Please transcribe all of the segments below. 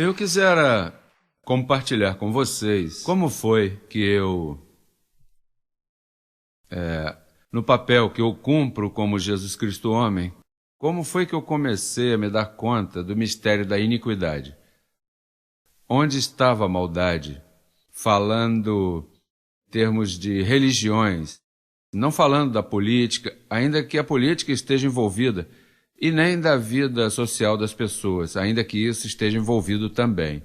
Eu quisera compartilhar com vocês como foi que eu, no papel que eu cumpro como Jesus Cristo homem, como foi que eu comecei a me dar conta do mistério da iniquidade. Onde estava a maldade? Falando em termos de religiões, não falando da política, ainda que a política esteja envolvida, e nem da vida social das pessoas, ainda que isso esteja envolvido também.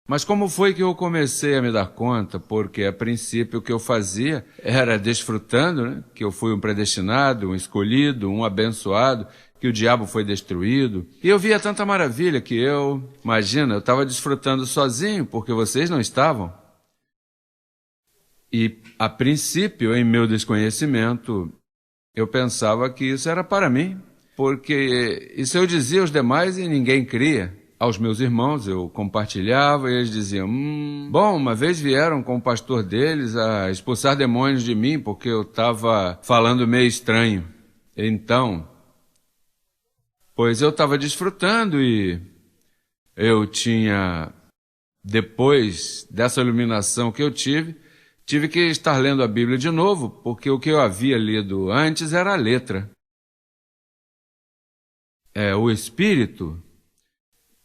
Mas como foi que eu comecei a me dar conta? Porque, a princípio, o que eu fazia era desfrutando, né? Que eu fui um predestinado, um escolhido, um abençoado, que o diabo foi destruído. E eu via tanta maravilha que imagina, eu estava desfrutando sozinho, porque vocês não estavam. E, a princípio, em meu desconhecimento, eu pensava que isso era para mim, porque isso eu dizia aos demais e ninguém cria. Aos meus irmãos eu compartilhava e eles diziam, bom, uma vez vieram com o pastor deles a expulsar demônios de mim porque eu estava falando meio estranho. Então, pois eu estava desfrutando e eu tinha, depois dessa iluminação que eu tive que estar lendo a Bíblia de novo, porque o que eu havia lido antes era a letra. O espírito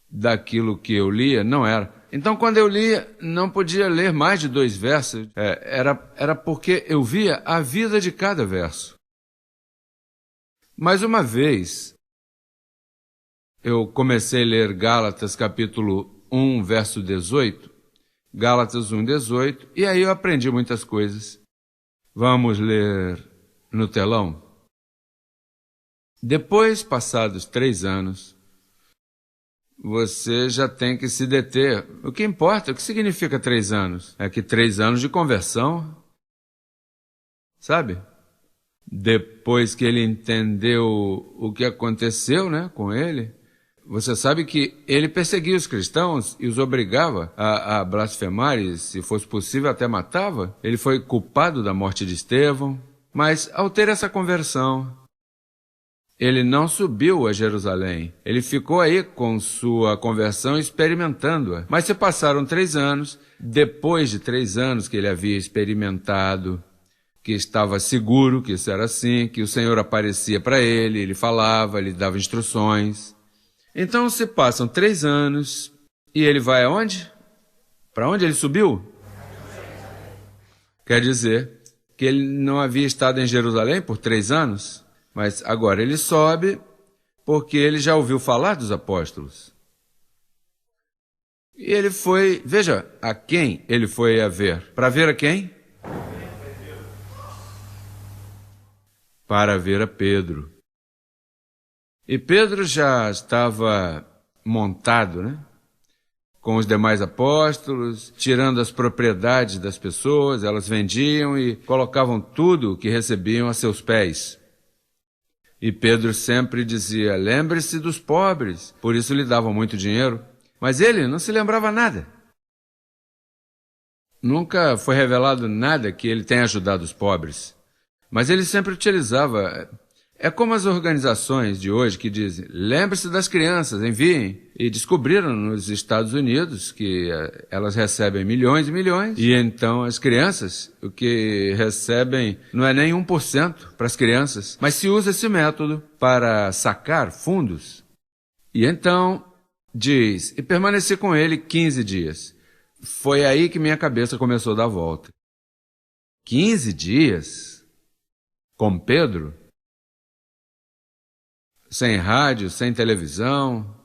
daquilo que eu lia não era. Então, quando eu lia, não podia ler mais de 2 versos. Era porque eu via a vida de cada verso. Mais uma vez, eu comecei a ler Gálatas capítulo 1, verso 18. Gálatas 1, 18. E aí eu aprendi muitas coisas. Vamos ler no telão? Depois, passados 3 anos, você já tem que se deter. O que importa? O que significa 3 anos? É que 3 anos de conversão, sabe? Depois que ele entendeu o que aconteceu, né, com ele, você sabe que ele perseguia os cristãos e os obrigava a blasfemar e, se fosse possível, até matava. Ele foi culpado da morte de Estevão, mas ao ter essa conversão, ele não subiu a Jerusalém. Ele ficou aí com sua conversão experimentando-a. Mas se passaram 3 anos, depois de 3 anos que ele havia experimentado, que estava seguro que isso era assim, que o Senhor aparecia para ele, ele falava, ele dava instruções. Então se passam 3 anos e ele vai aonde? Para onde ele subiu? Quer dizer que ele não havia estado em Jerusalém por 3 anos? Mas agora ele sobe porque ele já ouviu falar dos apóstolos. E ele foi, veja, a quem ele foi a ver? Para ver a quem? Para ver a Pedro. E Pedro já estava montado, né? Com os demais apóstolos, tirando as propriedades das pessoas, elas vendiam e colocavam tudo o que recebiam a seus pés. E Pedro sempre dizia, lembre-se dos pobres, por isso lhe davam muito dinheiro. Mas ele não se lembrava nada. Nunca foi revelado nada que ele tenha ajudado os pobres. Mas ele sempre utilizava. É como as organizações de hoje que dizem, lembre-se das crianças, enviem. E descobriram nos Estados Unidos que elas recebem milhões e milhões. E então as crianças, o que recebem não é nem 1% para as crianças. Mas se usa esse método para sacar fundos. E então diz, e permaneci com ele 15 dias. Foi aí que minha cabeça começou a dar volta. 15 dias? Com Pedro? Sem rádio, sem televisão,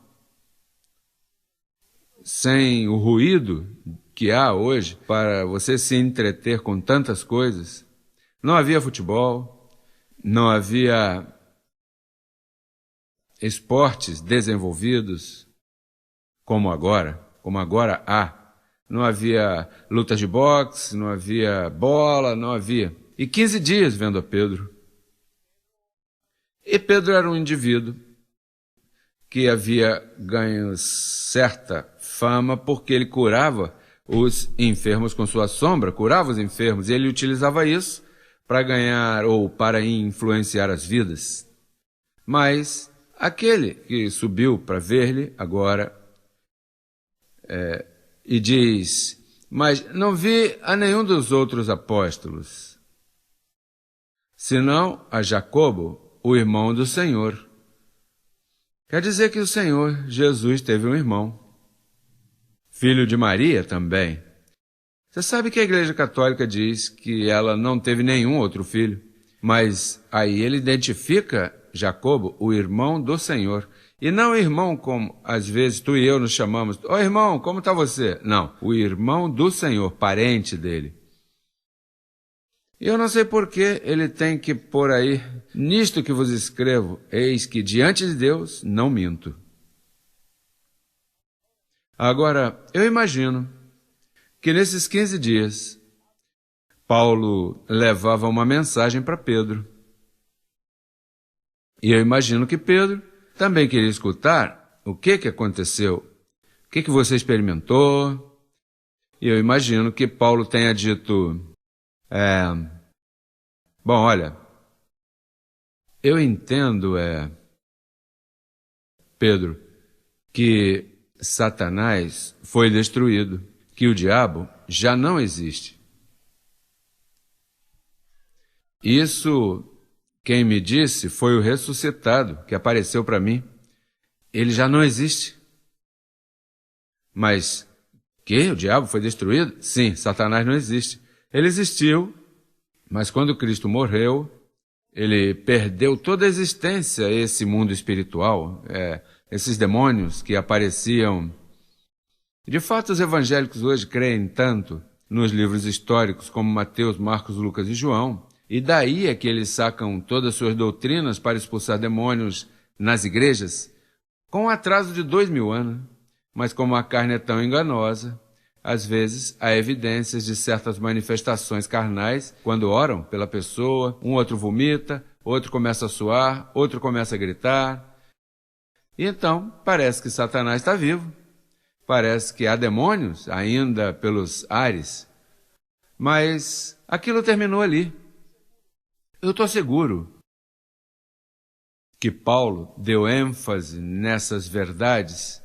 sem o ruído que há hoje para você se entreter com tantas coisas. Não havia futebol, não havia esportes desenvolvidos como agora há. Não havia lutas de boxe, não havia bola, não havia. E 15 dias vendo a Pedro. E Pedro era um indivíduo que havia ganho certa fama porque ele curava os enfermos com sua sombra, curava os enfermos, e ele utilizava isso para ganhar ou para influenciar as vidas. Mas aquele que subiu para ver-lhe agora e diz: mas não vi a nenhum dos outros apóstolos, senão a Jacobo, o irmão do Senhor. Quer dizer que o Senhor Jesus teve um irmão, filho de Maria também. Você sabe que a Igreja Católica diz que ela não teve nenhum outro filho, mas aí ele identifica Jacobo, o irmão do Senhor. E não irmão como às vezes tu e eu nos chamamos. Ô irmão, como está você? Não, o irmão do Senhor, parente dele. E eu não sei por que ele tem que pôr aí, nisto que vos escrevo, eis que diante de Deus não minto. Agora, eu imagino que nesses 15 dias, Paulo levava uma mensagem para Pedro. E eu imagino que Pedro também queria escutar o que aconteceu, o que você experimentou. E eu imagino que Paulo tenha dito, bom, olha, eu entendo, Pedro, que Satanás foi destruído, que o diabo já não existe. Isso, quem me disse, foi o ressuscitado que apareceu para mim. Ele já não existe. Mas, o diabo foi destruído? Sim, Satanás não existe. Ele existiu, mas quando Cristo morreu, ele perdeu toda a existência a esse mundo espiritual, esses demônios que apareciam. De fato, os evangélicos hoje creem tanto nos livros históricos como Mateus, Marcos, Lucas e João, e daí é que eles sacam todas as suas doutrinas para expulsar demônios nas igrejas, com um atraso de 2000 anos. Mas como a carne é tão enganosa, às vezes há evidências de certas manifestações carnais quando oram pela pessoa, um outro vomita, outro começa a suar, outro começa a gritar. E então parece que Satanás está vivo. Parece que há demônios ainda pelos ares, mas aquilo terminou ali. Eu estou seguro que Paulo deu ênfase nessas verdades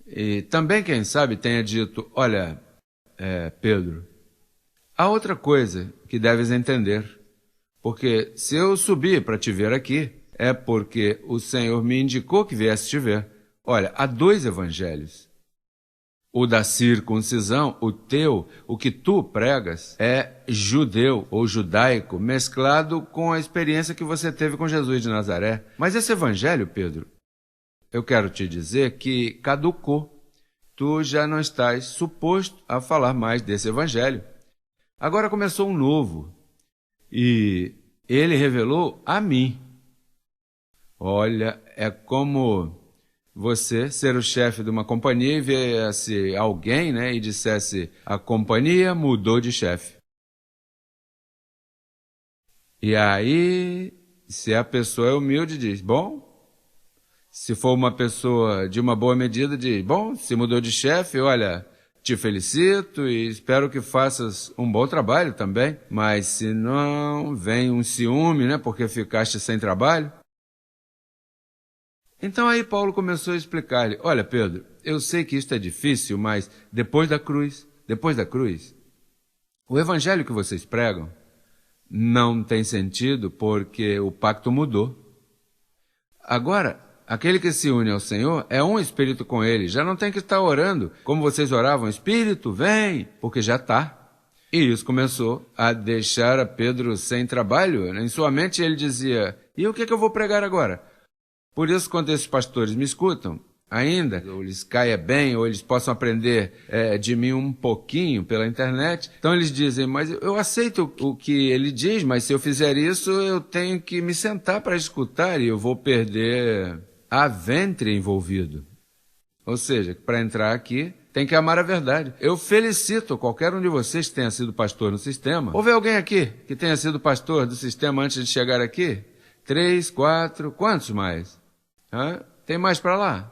e também, quem sabe, tenha dito, olha, Pedro, há outra coisa que deves entender, porque se eu subir para te ver aqui, é porque o Senhor me indicou que viesse te ver. Olha, há 2 evangelhos. O da circuncisão, o teu, o que tu pregas, é judeu ou judaico, mesclado com a experiência que você teve com Jesus de Nazaré. Mas esse evangelho, Pedro, eu quero te dizer que caducou. Tu já não estás suposto a falar mais desse evangelho. Agora começou um novo. E ele revelou a mim. Olha, é como você ser o chefe de uma companhia e viesse alguém, e dissesse, a companhia mudou de chefe. E aí, se a pessoa é humilde, diz, bom. Se for uma pessoa de uma boa medida, diz, bom, se mudou de chefe, olha, te felicito e espero que faças um bom trabalho também. Mas se não, vem um ciúme, porque ficaste sem trabalho. Então aí Paulo começou a explicar-lhe, olha Pedro, eu sei que isto é difícil, mas depois da cruz, o evangelho que vocês pregam não tem sentido porque o pacto mudou. Agora, aquele que se une ao Senhor é um espírito com ele, já não tem que estar orando como vocês oravam, Espírito, vem, porque já está. E isso começou a deixar a Pedro sem trabalho. Em sua mente ele dizia, e o que eu vou pregar agora? Por isso, quando esses pastores me escutam, ainda, ou eles caia bem, ou eles possam aprender de mim um pouquinho pela internet, então eles dizem, mas eu aceito o que ele diz, mas se eu fizer isso, eu tenho que me sentar para escutar e eu vou perder a ventre envolvido. Ou seja, para entrar aqui, tem que amar a verdade. Eu felicito qualquer um de vocês que tenha sido pastor no sistema. Houve alguém aqui que tenha sido pastor do sistema antes de chegar aqui? 3, 4, quantos mais? Tem mais para lá?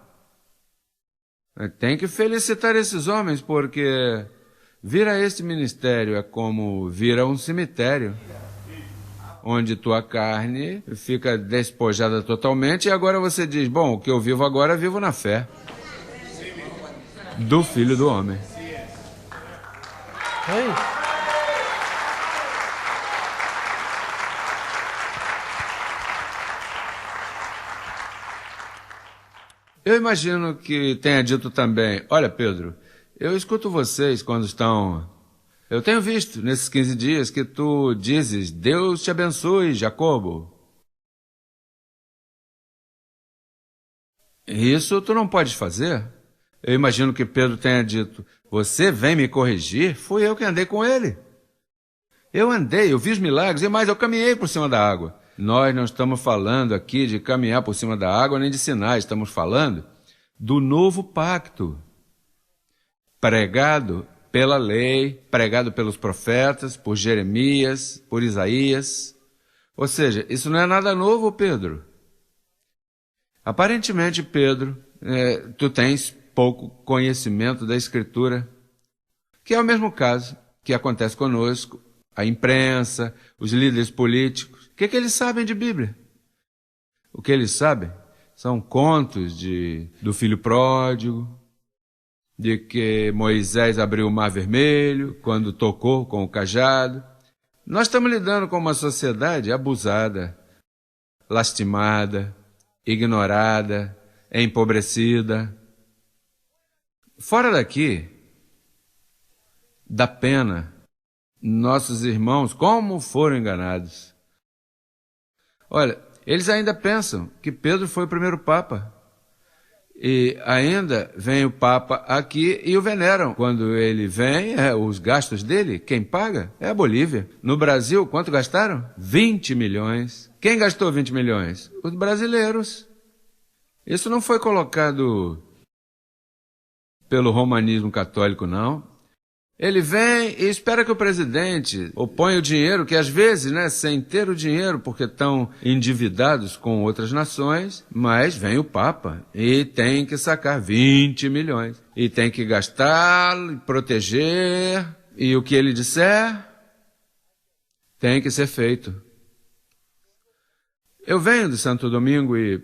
Tem que felicitar esses homens, porque vir a este ministério é como vir a um cemitério, onde tua carne fica despojada totalmente, e agora você diz, bom, o que eu vivo agora, vivo na fé. do Filho do Homem. Oi. Eu imagino que tenha dito também, olha Pedro, eu escuto vocês quando estão... Eu tenho visto nesses 15 dias que tu dizes, Deus te abençoe, Jacobo. Isso tu não podes fazer. Eu imagino que Pedro tenha dito, você vem me corrigir? Fui eu que andei com ele. Eu andei, eu vi os milagres, e mais, eu caminhei por cima da água. Nós não estamos falando aqui de caminhar por cima da água nem de sinais, estamos falando do novo pacto, pregado pela lei, pregado pelos profetas, por Jeremias, por Isaías. Ou seja, isso não é nada novo, Pedro. Aparentemente, Pedro, tu tens pouco conhecimento da Escritura, que é o mesmo caso que acontece conosco, a imprensa, os líderes políticos. O que eles sabem de Bíblia? O que eles sabem são contos do filho pródigo, de que Moisés abriu o mar vermelho quando tocou com o cajado. Nós estamos lidando com uma sociedade abusada, lastimada, ignorada, empobrecida. Fora daqui, dá pena nossos irmãos como foram enganados. Olha, eles ainda pensam que Pedro foi o primeiro Papa. E ainda vem o Papa aqui e o veneram. Quando ele vem, os gastos dele, quem paga é a Bolívia. No Brasil, quanto gastaram? 20 milhões. Quem gastou 20 milhões? Os brasileiros. Isso não foi colocado pelo romanismo católico, não. Ele vem e espera que o presidente oponha o dinheiro, que às vezes, sem ter o dinheiro, porque estão endividados com outras nações, mas vem o Papa e tem que sacar 20 milhões. E tem que gastar, proteger, e o que ele disser tem que ser feito. Eu venho de Santo Domingo e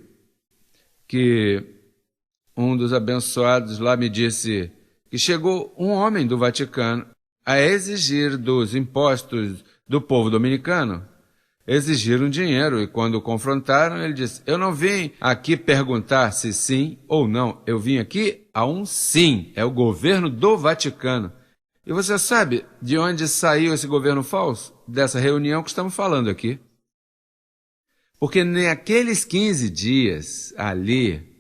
que um dos abençoados lá me disse que chegou um homem do Vaticano a exigir dos impostos do povo dominicano, exigiram dinheiro, e quando o confrontaram, ele disse, eu não vim aqui perguntar se sim ou não, eu vim aqui a um sim, é o governo do Vaticano. E você sabe de onde saiu esse governo falso? Dessa reunião que estamos falando aqui. Porque naqueles 15 dias ali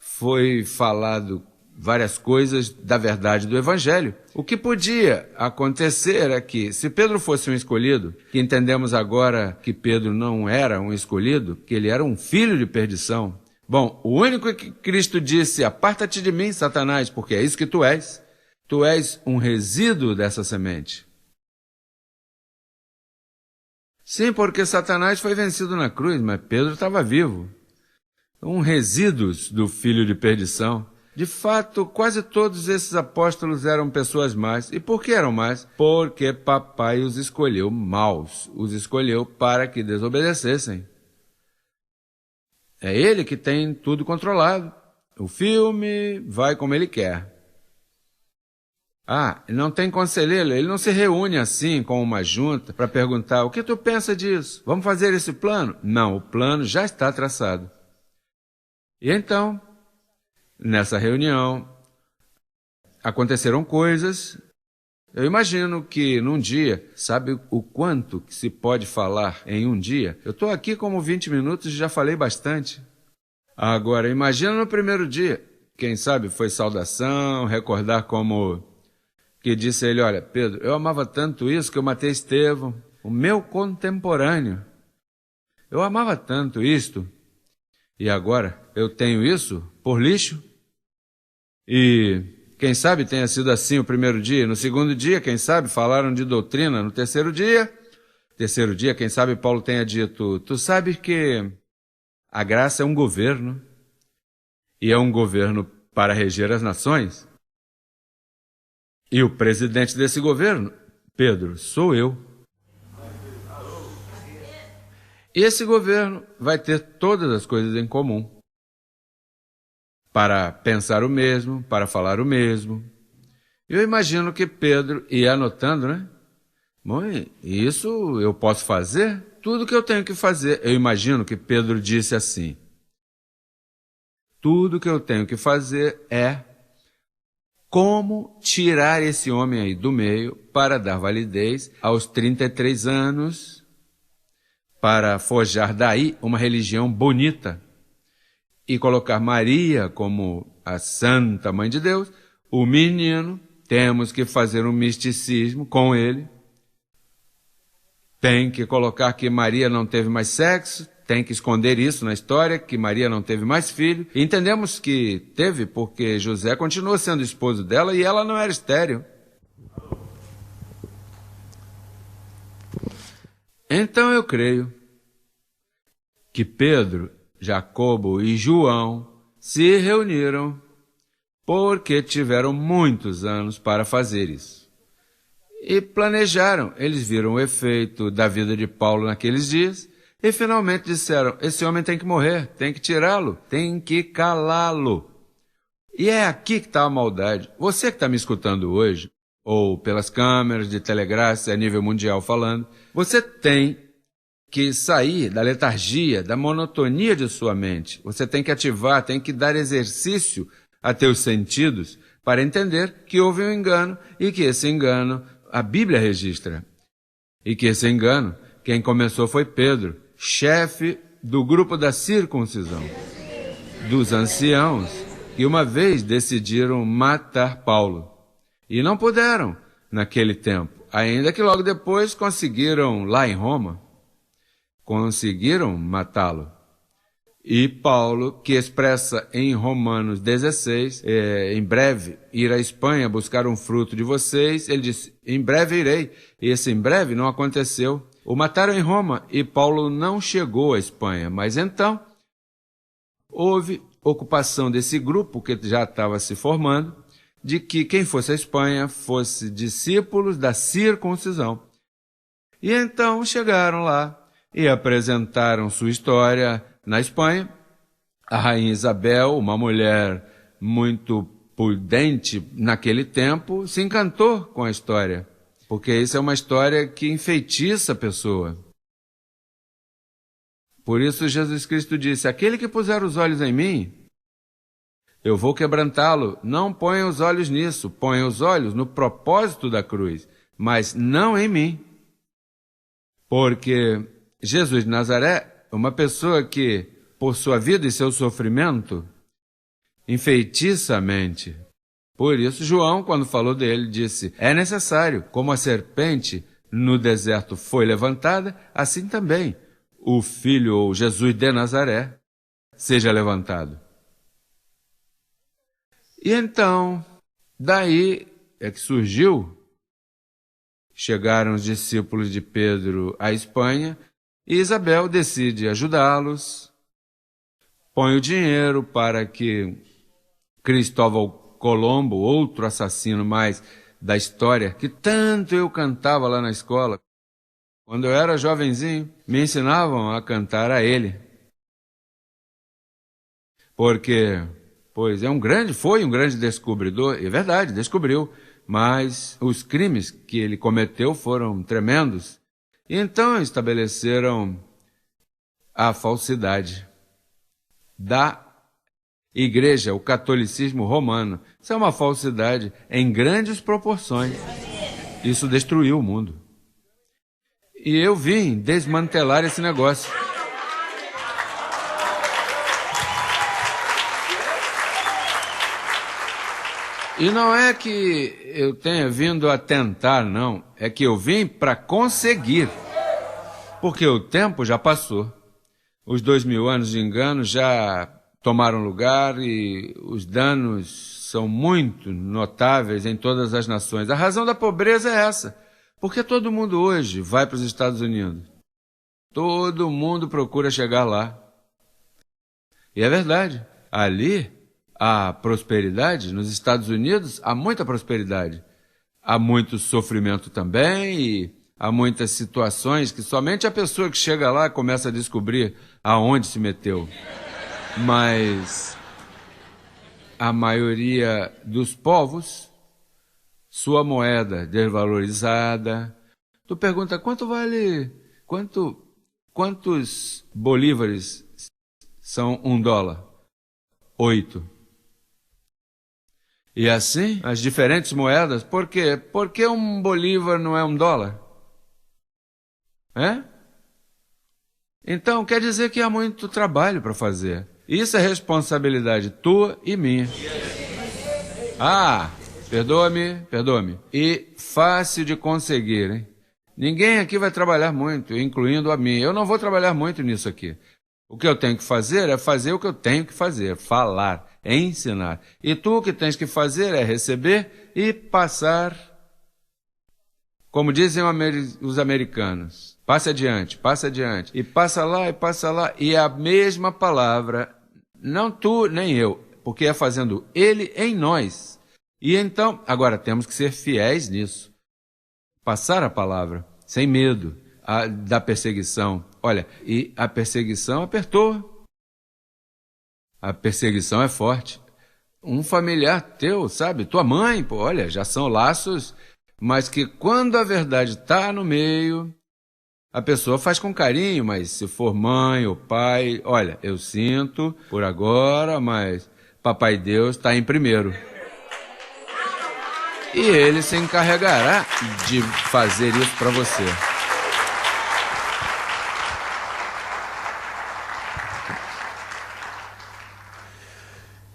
foi falado várias coisas da verdade do Evangelho. O que podia acontecer é que, se Pedro fosse um escolhido, que entendemos agora que Pedro não era um escolhido, que ele era um filho de perdição. Bom, o único que Cristo disse, aparta-te de mim, Satanás, porque é isso que tu és. Tu és um resíduo dessa semente. Sim, porque Satanás foi vencido na cruz, mas Pedro estava vivo. Um resíduo do filho de perdição. De fato, quase todos esses apóstolos eram pessoas más. E por que eram más? Porque papai os escolheu maus. Os escolheu para que desobedecessem. É ele que tem tudo controlado. O filme vai como ele quer. Não tem conselheiro, ele não se reúne assim com uma junta para perguntar, o que tu pensa disso? Vamos fazer esse plano? Não, o plano já está traçado. E então, nessa reunião, aconteceram coisas. Eu imagino que num dia, sabe o quanto que se pode falar em um dia? Eu estou aqui como 20 minutos e já falei bastante. Agora, imagina no primeiro dia. Quem sabe foi saudação, recordar como que disse ele, olha, Pedro, eu amava tanto isso que eu matei Estevão, o meu contemporâneo. Eu amava tanto isto, e agora eu tenho isso por lixo? E quem sabe tenha sido assim o primeiro dia. No segundo dia, quem sabe, falaram de doutrina. No terceiro dia, quem sabe Paulo tenha dito, tu sabes que a graça é um governo, e é um governo para reger as nações. E o presidente desse governo, Pedro, sou eu. E esse governo vai ter todas as coisas em comum. para pensar o mesmo, para falar o mesmo. Eu imagino que Pedro ia anotando, né? Mãe, isso eu posso fazer? Tudo que eu tenho que fazer. Eu imagino que Pedro disse assim: tudo que eu tenho que fazer é como tirar esse homem aí do meio para dar validez aos 33 anos, para forjar daí uma religião bonita e colocar Maria como a Santa Mãe de Deus. O menino, temos que fazer um misticismo com ele. Tem que colocar que Maria não teve mais sexo, tem que esconder isso na história, que Maria não teve mais filho. E entendemos que teve porque José continuou sendo esposo dela e ela não era estéril. Então eu creio que Pedro, Jacobo e João se reuniram porque tiveram muitos anos para fazer isso. E planejaram, eles viram o efeito da vida de Paulo naqueles dias e finalmente disseram: esse homem tem que morrer, tem que tirá-lo, tem que calá-lo. E é aqui que está a maldade. Você que está me escutando hoje, ou pelas câmeras de Telegraça a nível mundial falando, você tem que sair da letargia, da monotonia de sua mente. Você tem que ativar, tem que dar exercício a teus sentidos para entender que houve um engano e que esse engano a Bíblia registra. E que esse engano, quem começou foi Pedro, chefe do grupo da circuncisão, dos anciãos, que uma vez decidiram matar Paulo. E não puderam naquele tempo, ainda que logo depois conseguiram lá em Roma, conseguiram matá-lo. E Paulo, que expressa em Romanos 16, em breve ir à Espanha buscar um fruto de vocês, ele disse: em breve irei. E esse em breve não aconteceu. O mataram em Roma e Paulo não chegou à Espanha. Mas então houve ocupação desse grupo que já estava se formando, de que quem fosse à Espanha fosse discípulos da circuncisão. E então chegaram lá e apresentaram sua história na Espanha. A rainha Isabel, uma mulher muito prudente naquele tempo, se encantou com a história, porque isso é uma história que enfeitiça a pessoa. Por isso Jesus Cristo disse: aquele que puser os olhos em mim, eu vou quebrantá-lo. Não ponha os olhos nisso, ponha os olhos no propósito da cruz, mas não em mim. Porque Jesus de Nazaré, uma pessoa que, por sua vida e seu sofrimento, enfeitiça a mente. Por isso, João, quando falou dele, disse: é necessário, como a serpente no deserto foi levantada, assim também o Filho, ou Jesus de Nazaré, seja levantado. E então, daí é que surgiu, chegaram os discípulos de Pedro à Espanha, e Isabel decide ajudá-los, põe o dinheiro para que Cristóvão Colombo, outro assassino mais da história, que tanto eu cantava lá na escola. Quando eu era jovenzinho, me ensinavam a cantar a ele. Porque, pois, foi um grande descobridor, é verdade, descobriu, mas os crimes que ele cometeu foram tremendos. E então estabeleceram a falsidade da igreja, o catolicismo romano. Isso é uma falsidade em grandes proporções. Isso destruiu o mundo. E eu vim desmantelar esse negócio. E não é que eu tenha vindo a tentar, não. É que eu vim para conseguir. Porque o tempo já passou. Os 2000 anos de engano já tomaram lugar e os danos são muito notáveis em todas as nações. A razão da pobreza é essa. Porque todo mundo hoje vai para os Estados Unidos. Todo mundo procura chegar lá. E é verdade. Ali há prosperidade. Nos Estados Unidos há muita prosperidade. Há muito sofrimento também e há muitas situações que somente a pessoa que chega lá começa a descobrir aonde se meteu. Mas a maioria dos povos, sua moeda desvalorizada. Tu pergunta, quanto vale, quantos bolívares são $1? 8. E assim, as diferentes moedas, por quê? Por que um bolívar não é $1? Então, quer dizer que há muito trabalho para fazer. Isso é responsabilidade tua e minha. Perdoa-me. E fácil de conseguir, hein? Ninguém aqui vai trabalhar muito, incluindo a mim. Eu não vou trabalhar muito nisso aqui. O que eu tenho que fazer é fazer o que eu tenho que fazer, falar, ensinar. E tu o que tens que fazer é receber e passar. Como dizem os americanos, passe adiante, e passa lá, e a mesma palavra, não tu nem eu, porque é fazendo ele em nós. E então, agora temos que ser fiéis nisso. Passar a palavra, sem medo da perseguição. Olha, e a perseguição apertou. A perseguição é forte. Um familiar teu, sabe, tua mãe, pô, olha, já são laços, mas que quando a verdade está no meio, a pessoa faz com carinho, mas se for mãe ou pai, olha, eu sinto por agora, mas Papai Deus está em primeiro. E ele se encarregará de fazer isso para você.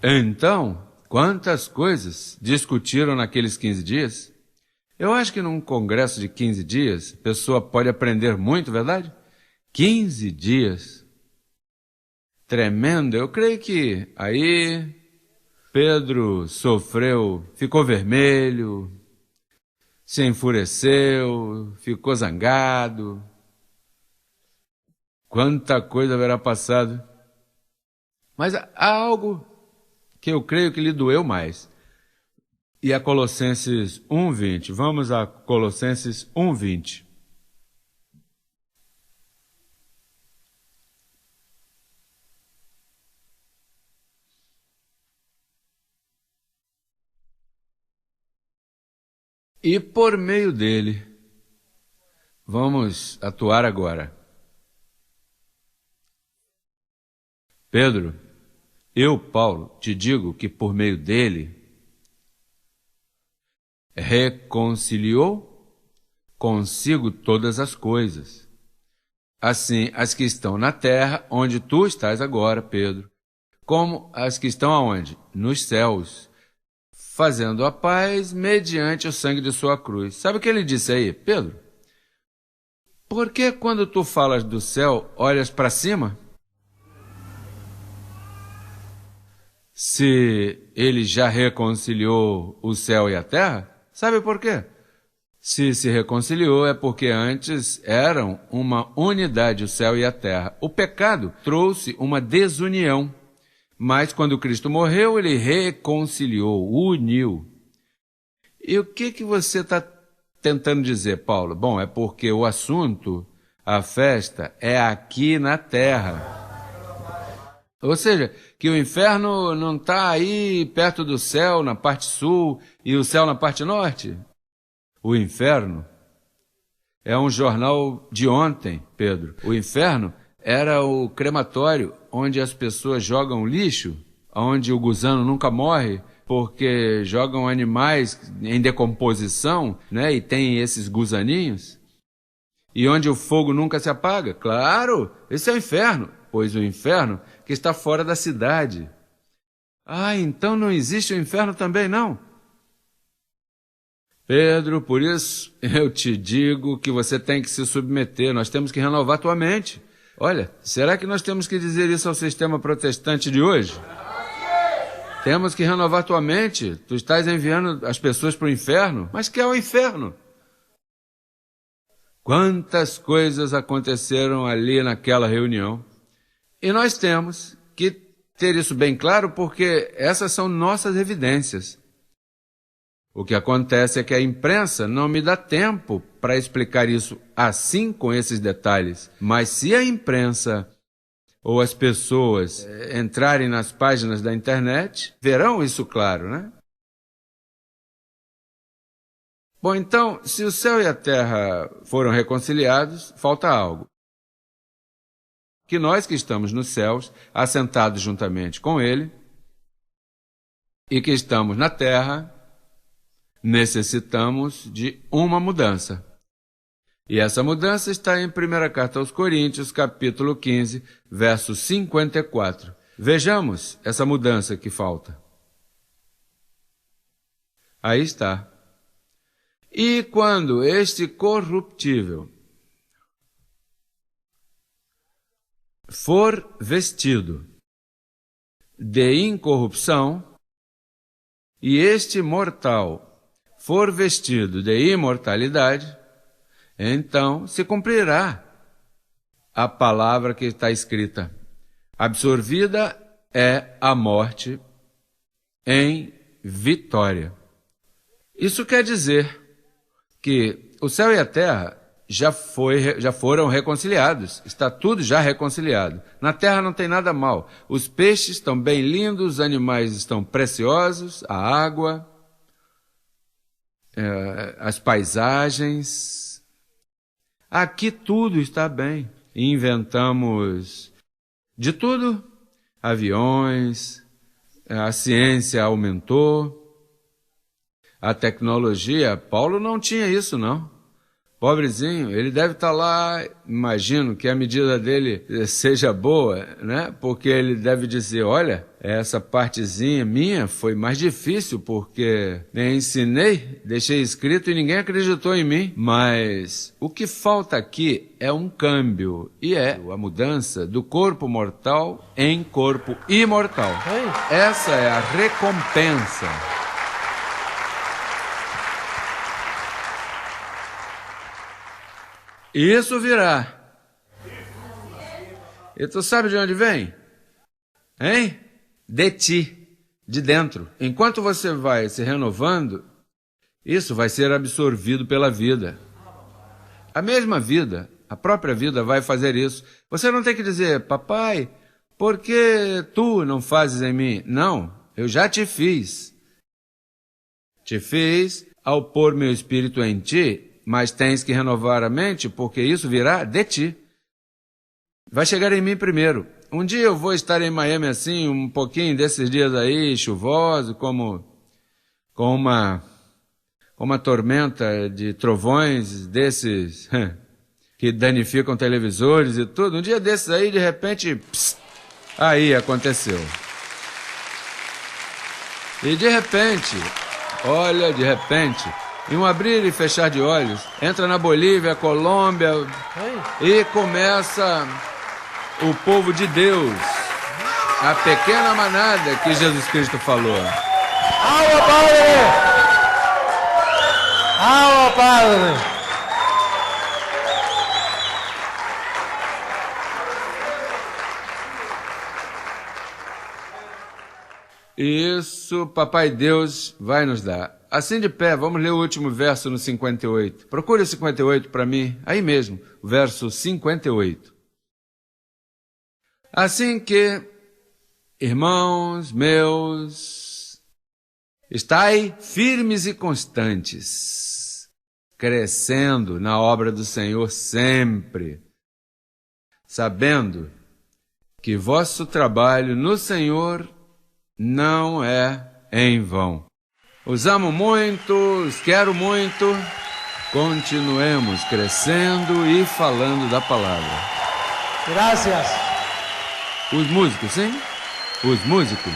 Então, quantas coisas discutiram naqueles 15 dias? Eu acho que num congresso de 15 dias, a pessoa pode aprender muito, verdade? 15 dias. Tremendo. Eu creio que aí Pedro sofreu, ficou vermelho, se enfureceu, ficou zangado. Quanta coisa haverá passado. Mas há algo que eu creio que lhe doeu mais. E a Colossenses 1:20. Vamos a Colossenses 1:20. E por meio dele, vamos atuar agora. Pedro, eu, Paulo, te digo que por meio dele, reconciliou consigo todas as coisas. Assim, as que estão na terra, onde tu estás agora, Pedro, como as que estão aonde? Nos céus, fazendo a paz mediante o sangue de sua cruz. Sabe o que ele disse aí, Pedro? Por que quando tu falas do céu, olhas para cima? Se ele já reconciliou o céu e a terra, sabe por quê? Se reconciliou é porque antes eram uma unidade o céu e a terra. O pecado trouxe uma desunião, mas quando Cristo morreu, ele reconciliou, uniu. E o que você está tentando dizer, Paulo? Bom, é porque o assunto, a festa, é aqui na terra. Ou seja, que o inferno não está aí perto do céu, na parte sul, e o céu na parte norte. O inferno é um jornal de ontem, Pedro. O inferno era o crematório onde as pessoas jogam lixo, onde o gusano nunca morre, porque jogam animais em decomposição, né? E tem esses gusaninhos. E onde o fogo nunca se apaga. Claro, esse é o inferno. Pois o inferno que está fora da cidade. Ah, então não existe o inferno também, não? Pedro, por isso eu te digo que você tem que se submeter, nós temos que renovar tua mente. Olha, será que nós temos que dizer isso ao sistema protestante de hoje? Temos que renovar tua mente, tu estás enviando as pessoas para o inferno, mas que é o inferno? Quantas coisas aconteceram ali naquela reunião? E nós temos que ter isso bem claro porque essas são nossas evidências. O que acontece é que a imprensa não me dá tempo para explicar isso assim com esses detalhes. Mas se a imprensa ou as pessoas entrarem nas páginas da internet, verão isso claro, né? Bom, então, se o céu e a terra foram reconciliados, falta algo. Que nós que estamos nos céus, assentados juntamente com Ele, e que estamos na terra, necessitamos de uma mudança. E essa mudança está em 1ª Carta aos Coríntios, capítulo 15, verso 54. Vejamos essa mudança que falta. Aí está. E quando este corruptível for vestido de incorrupção, e este mortal for vestido de imortalidade, então se cumprirá a palavra que está escrita: absorvida é a morte em vitória. Isso quer dizer que o céu e a terra já foram reconciliados, está tudo já reconciliado. Na terra não tem nada mal, os peixes estão bem lindos, os animais estão preciosos, a água, as paisagens. Aqui tudo está bem. Inventamos de tudo, aviões, a ciência aumentou, a tecnologia. Paulo não tinha isso, não. Pobrezinho, ele deve estar lá, imagino que a medida dele seja boa, né? Porque ele deve dizer, olha, essa partezinha minha foi mais difícil porque ensinei, deixei escrito e ninguém acreditou em mim. Mas o que falta aqui é um câmbio, e é a mudança do corpo mortal em corpo imortal. Essa é a recompensa. Isso virá. E tu sabe de onde vem? Hein? De ti, de dentro. Enquanto você vai se renovando, isso vai ser absorvido pela vida. A mesma vida, a própria vida vai fazer isso. Você não tem que dizer, papai, por que tu não fazes em mim? Não, eu já te fiz. Te fiz ao pôr meu espírito em ti, mas tens que renovar a mente, porque isso virá de ti. Vai chegar em mim primeiro. Um dia eu vou estar em Miami assim, um pouquinho desses dias aí, chuvoso, com uma tormenta de trovões desses que danificam televisores e tudo. Um dia desses aí, de repente, aí aconteceu. E de repente, olha, de repente, em um abrir e fechar de olhos, entra na Bolívia, Colômbia, e começa o povo de Deus, a pequena manada que Jesus Cristo falou. ¡Agua, Padre! ¡Agua, Padre! Isso, Papai Deus vai nos dar. Assim de pé, vamos ler o último verso no 58. Procure o 58 para mim, aí mesmo, verso 58. Assim que, irmãos meus, estai firmes e constantes, crescendo na obra do Senhor sempre, sabendo que vosso trabalho no Senhor não é em vão. Os amo muito, os quero muito. Continuemos crescendo e falando da palavra. Gracias. Os músicos, sim? Os músicos.